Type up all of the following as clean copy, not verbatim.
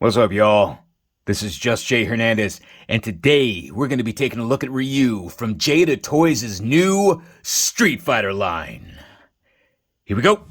What's up, y'all? This is Just Jay Hernandez, and today we're going to be taking a look at Ryu from Jada Toys' new Street Fighter line. Here we go.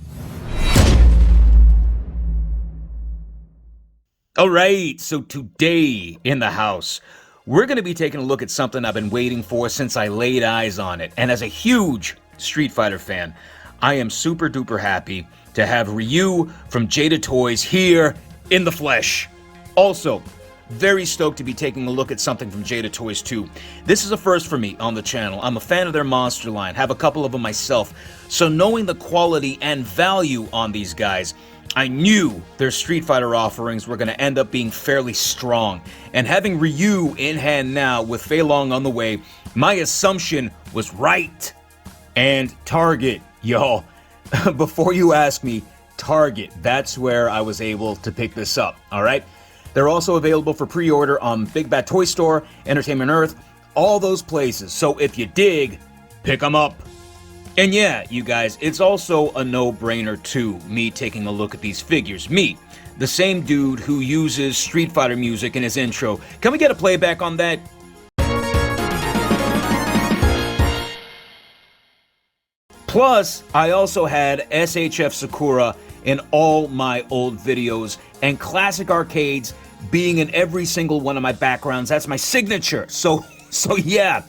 Alright, so today in the house, we're going to be taking a look at something I've been waiting for since I laid eyes on it. And as a huge Street Fighter fan, I am super duper happy to have Ryu from Jada Toys here in the flesh. Also, very stoked to be taking a look at something from Jada Toys too. This is a first for me on the channel. I'm a fan of their monster line, have a couple of them myself. So knowing the quality and value on these guys, I knew their Street Fighter offerings were going to end up being fairly strong. And having Ryu in hand now with Fei Long on the way, my assumption was right. And Target, y'all. Before you ask me, Target, that's where I was able to pick this up, all right? They're also available for pre-order on Big Bad Toy Store, Entertainment Earth, all those places. So if you dig, pick them up. And yeah, you guys, it's also a no-brainer too, me taking a look at these figures. Me, the same dude who uses Street Fighter music in his intro. Can we get a playback on that? Plus, I also had SHF Sakura in all my old videos, and classic arcades being in every single one of my backgrounds. That's my signature. So yeah,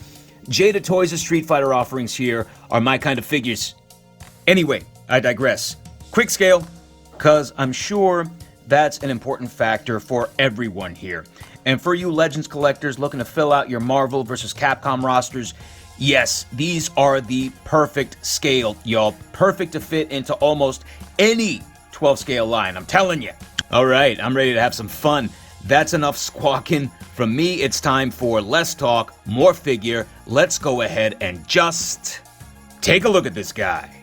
Jada Toys' Street Fighter offerings here are my kind of figures. Anyway, I digress. Quick scale, because I'm sure that's an important factor for everyone here. And for you Legends collectors looking to fill out your Marvel vs. Capcom rosters, yes, these are the perfect scale, y'all. Perfect to fit into almost any 12 scale line, I'm telling you. All right, I'm ready to have some fun. That's enough squawking. From me, it's time for less talk, more figure. Let's go ahead and just take a look at this guy.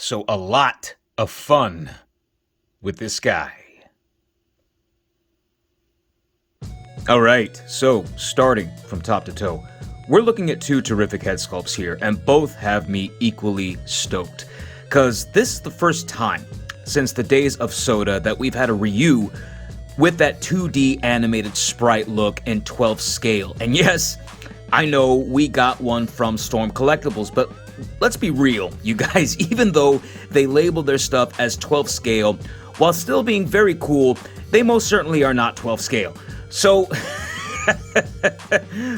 So a lot of fun with this guy. All right, so starting from top to toe, we're looking at two terrific head sculpts here, and both have me equally stoked. Because this is the first time since the days of Soda that we've had a Ryu with that 2D animated sprite look in 12 scale. And yes, I know we got one from Storm Collectibles, but let's be real, you guys, even though they label their stuff as 12 scale, while still being very cool, they most certainly are not 12 scale. So,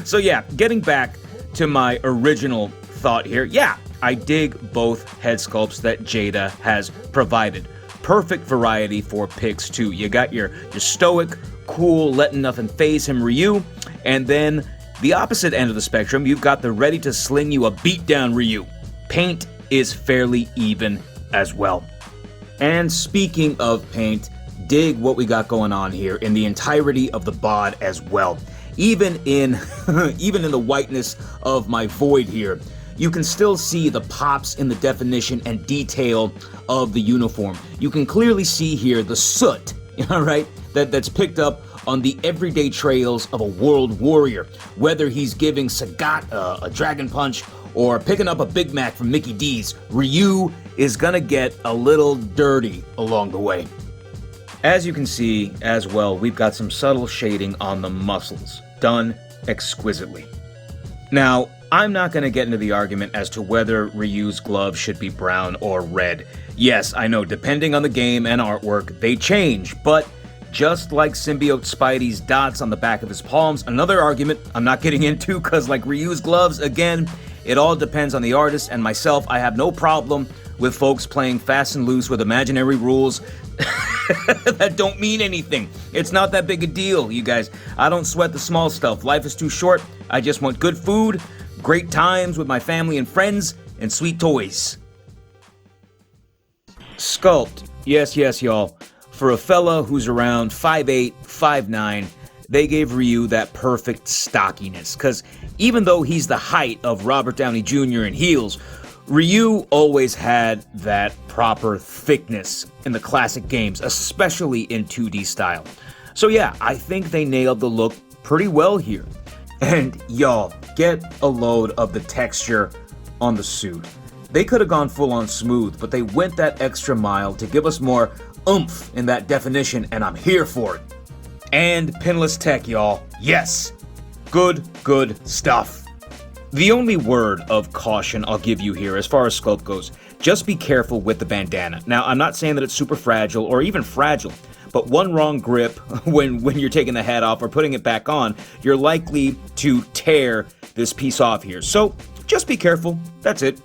so yeah, getting back to my original thought here, yeah, I dig both head sculpts that Jada has provided. Perfect variety for picks too. You got your stoic, cool, letting nothing faze him Ryu, and then the opposite end of the spectrum, you've got the ready to sling you a beatdown Ryu. Paint is fairly even as well. And speaking of paint, dig what we got going on here in the entirety of the bod as well. Even in the whiteness of my void here, you can still see the pops in the definition and detail of the uniform. You can clearly see here the soot, all right, that's picked up on the everyday trails of a world warrior. Whether he's giving Sagat a dragon punch or picking up a Big Mac from Mickey D's, Ryu is gonna get a little dirty along the way. As you can see as well, we've got some subtle shading on the muscles, done exquisitely. Now, I'm not going to get into the argument as to whether Ryu's gloves should be brown or red. Yes, I know, depending on the game and artwork, they change, but just like Symbiote Spidey's dots on the back of his palms, another argument I'm not getting into because like Ryu's gloves, again, it all depends on the artist and myself. I have no problem with folks playing fast and loose with imaginary rules that don't mean anything. It's not that big a deal, you guys. I don't sweat the small stuff. Life is too short. I just want good food, great times with my family and friends, and sweet toys. Sculpt. Yes, y'all. For a fella who's around 5'8", 5'9", they gave Ryu that perfect stockiness. Because even though he's the height of Robert Downey Jr. in heels, Ryu always had that proper thickness in the classic games, especially in 2D style. So yeah, I think they nailed the look pretty well here. And y'all, get a load of the texture on the suit. They could have gone full on smooth, but they went that extra mile to give us more oomph in that definition, and I'm here for it. And pinless tech, y'all. Yes, good stuff. The only word of caution I'll give you here as far as sculpt goes, just be careful with the bandana. Now, I'm not saying that it's super fragile or even fragile, but one wrong grip when you're taking the head off or putting it back on, you're likely to tear this piece off here. So just be careful, that's it.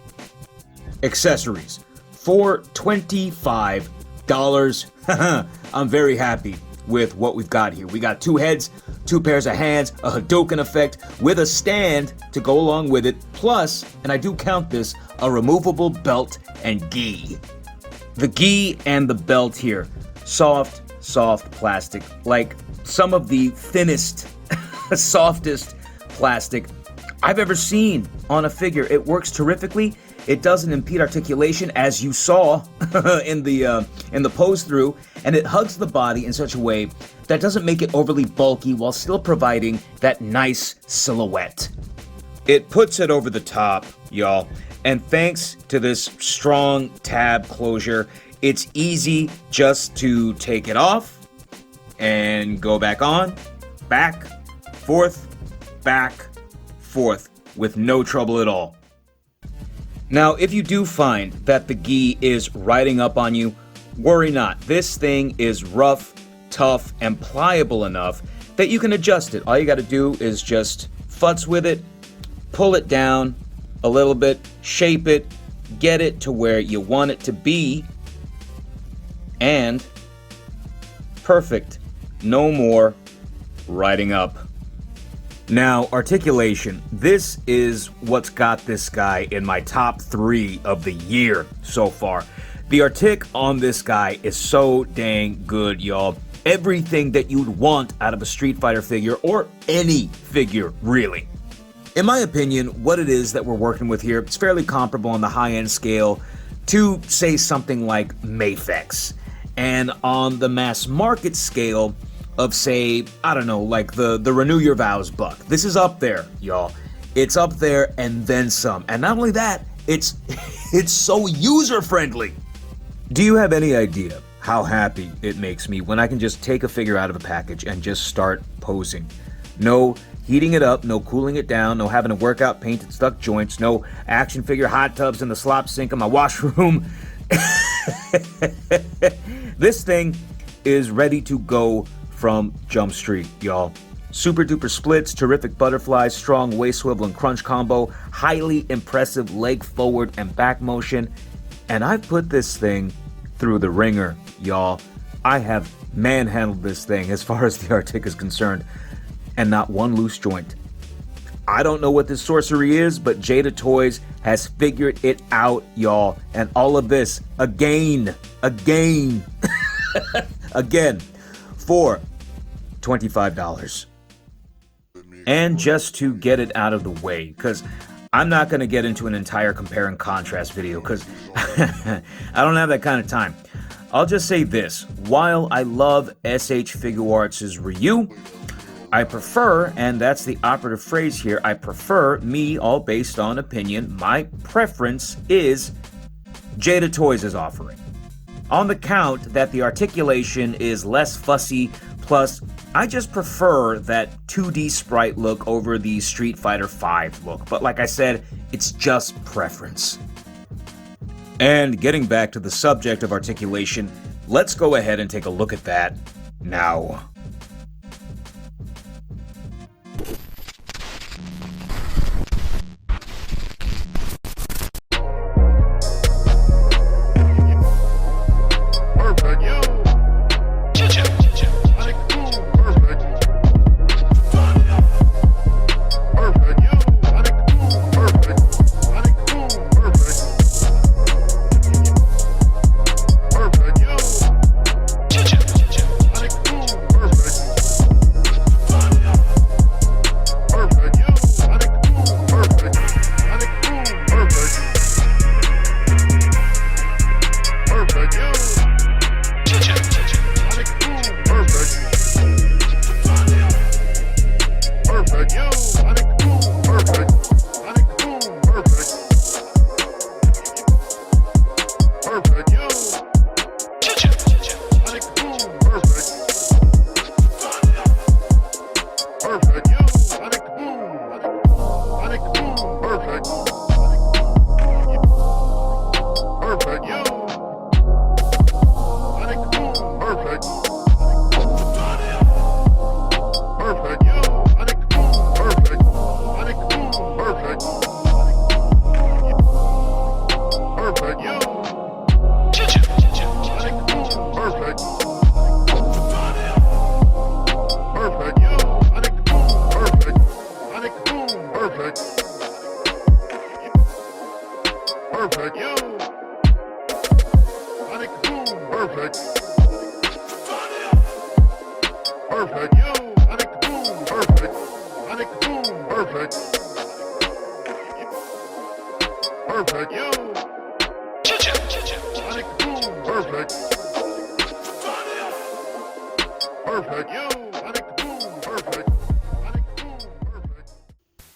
Accessories for $25. I'm very happy with what we've got here. We got two heads, two pairs of hands, a Hadoken effect with a stand to go along with it, plus, and I do count this, a removable belt and gi. The gi and the belt here, soft plastic, like some of the thinnest, softest plastic I've ever seen on a figure. It works terrifically. It doesn't impede articulation, as you saw in the pose through, and it hugs the body in such a way that doesn't make it overly bulky while still providing that nice silhouette. It puts it over the top, y'all, and thanks to this strong tab closure, it's easy just to take it off and go back on, back, forth, with no trouble at all. Now, if you do find that the gi is riding up on you, worry not. This thing is rough, tough, and pliable enough that you can adjust it. All you got to do is just futz with it, pull it down a little bit, shape it, get it to where you want it to be, and perfect. No more riding up. Now, articulation. This is what's got this guy in my top 3 of the year so far. The artic on this guy is so dang good, y'all. Everything that you'd want out of a Street Fighter figure, or any figure, really. In my opinion, what it is that we're working with here, it's fairly comparable on the high-end scale to say something like Mafex. And on the mass market scale of, say, I don't know, like the Renew Your Vows buck. This is up there, y'all. It's up there and then some. And not only that, it's so user-friendly. Do you have any idea how happy it makes me when I can just take a figure out of a package and just start posing? No heating it up, no cooling it down, no having to work out painted stuck joints, no action figure hot tubs in the slop sink in my washroom. This thing is ready to go from Jump Street, y'all. Super duper splits, terrific butterflies, strong waist swivel and crunch combo, highly impressive leg forward and back motion. And I've put this thing through the ringer, y'all. I have manhandled this thing as far as the Artic is concerned, and not one loose joint. I don't know what this sorcery is, but Jada Toys has figured it out, y'all. And all of this, again, again, for $25. And just to get it out of the way, because I'm not going to get into an entire compare and contrast video, because I don't have that kind of time. I'll just say this. While I love SH Figuarts' Ryu, I prefer, and that's the operative phrase here, I prefer, me, all based on opinion, my preference is Jada Toys' offering. On the count that the articulation is less fussy, plus I just prefer that 2D sprite look over the Street Fighter V look. But like I said, it's just preference. And getting back to the subject of articulation, let's go ahead and take a look at that now.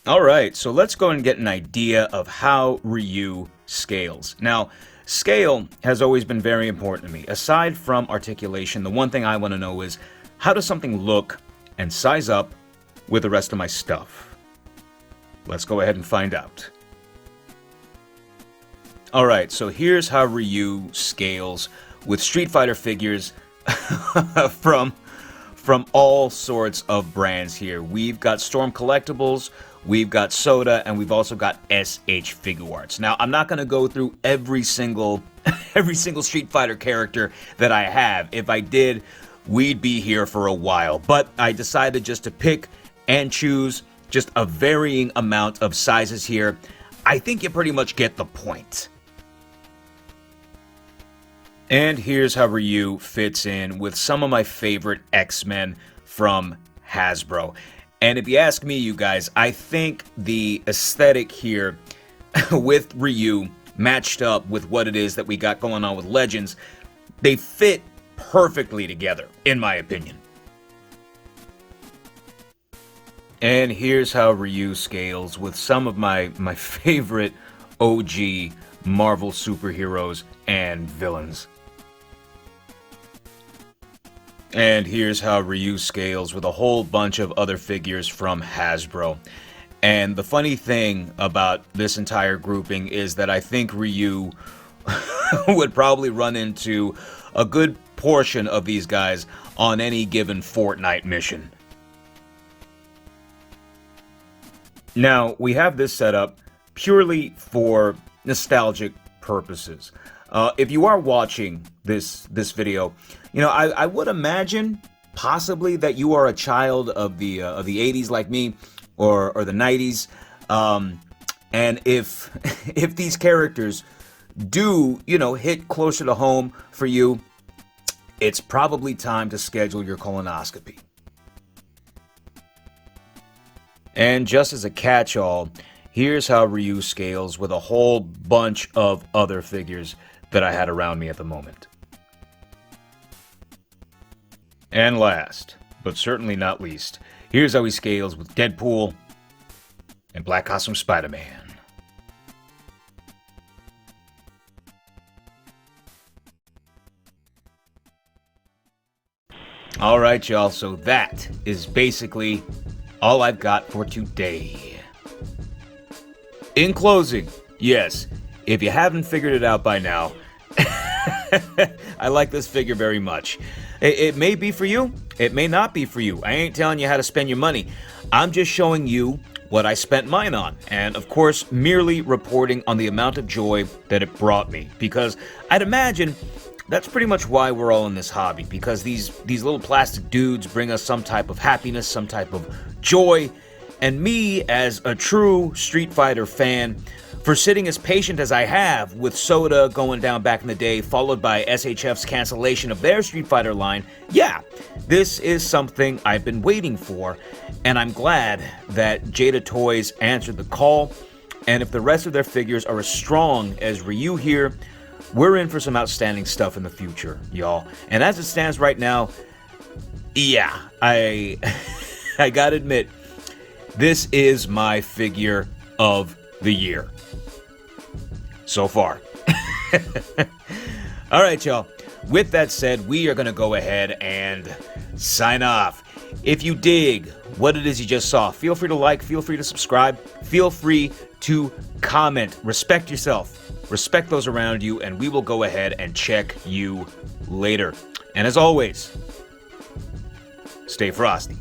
Alright, so let's go and get an idea of how Ryu scales. Now, scale has always been very important to me. Aside from articulation, the one thing I want to know is, how does something look and size up with the rest of my stuff? Let's go ahead and find out. Alright, so here's how Ryu scales with Street Fighter figures from all sorts of brands here. We've got Storm Collectibles, we've got Soda, and we've also got SH Figuarts. Now, I'm not going to go through every single Street Fighter character that I have. If I did, we'd be here for a while. But I decided just to pick and choose just a varying amount of sizes here. I think you pretty much get the point. And here's how Ryu fits in with some of my favorite X-Men from Hasbro. And if you ask me, you guys, I think the aesthetic here with Ryu matched up with what it is that we got going on with Legends, they fit perfectly together, in my opinion. And here's how Ryu scales with some of my favorite OG Marvel superheroes and villains. And here's how Ryu scales with a whole bunch of other figures from Hasbro. And the funny thing about this entire grouping is that I think Ryu would probably run into a good portion of these guys on any given Fortnite mission. Now, we have this set up purely for nostalgic purposes. If you are watching this video, you know, I would imagine possibly that you are a child of the 80s like me, or the 90s, and if if these characters do, you know, hit closer to home for you, it's probably time to schedule your colonoscopy. And just as a catch-all, here's how Ryu scales with a whole bunch of other figures that I had around me at the moment. And last, but certainly not least, here's how he scales with Deadpool and Black Costume Spider-Man. Alright, y'all, so that is basically all I've got for today. In closing, yes, if you haven't figured it out by now, I like this figure very much. It may be for you, it may not be for you. I ain't telling you how to spend your money. I'm just showing you what I spent mine on, and of course, merely reporting on the amount of joy that it brought me, because I'd imagine that's pretty much why we're all in this hobby, because these little plastic dudes bring us some type of happiness, some type of joy, and me, as a true Street Fighter fan, for sitting as patient as I have with Soda going down back in the day, followed by SHF's cancellation of their Street Fighter line, yeah, this is something I've been waiting for, and I'm glad that Jada Toys answered the call, and if the rest of their figures are as strong as Ryu here, we're in for some outstanding stuff in the future, y'all. And as it stands right now, yeah, I gotta admit, this is my figure of the year. So far. All right, y'all. With that said, we are going to go ahead and sign off. If you dig what it is you just saw, feel free to like, feel free to subscribe, feel free to comment. Respect yourself. Respect those around you, and we will go ahead and check you later. And as always, stay frosty.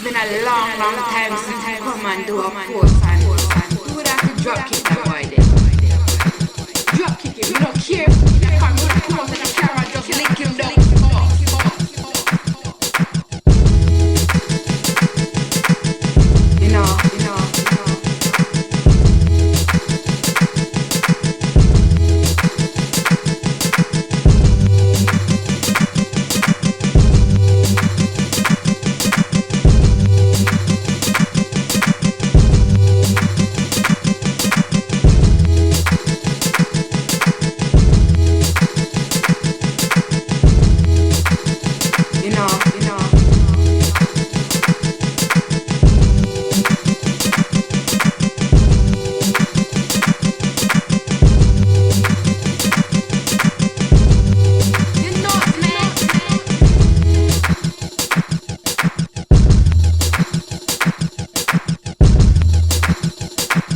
been a long, long time since I come and do a course and who would have to drop kick that boy then? Drop kick him, you don't care. You can't go to course and the camera just lick him down.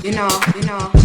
You know. You know.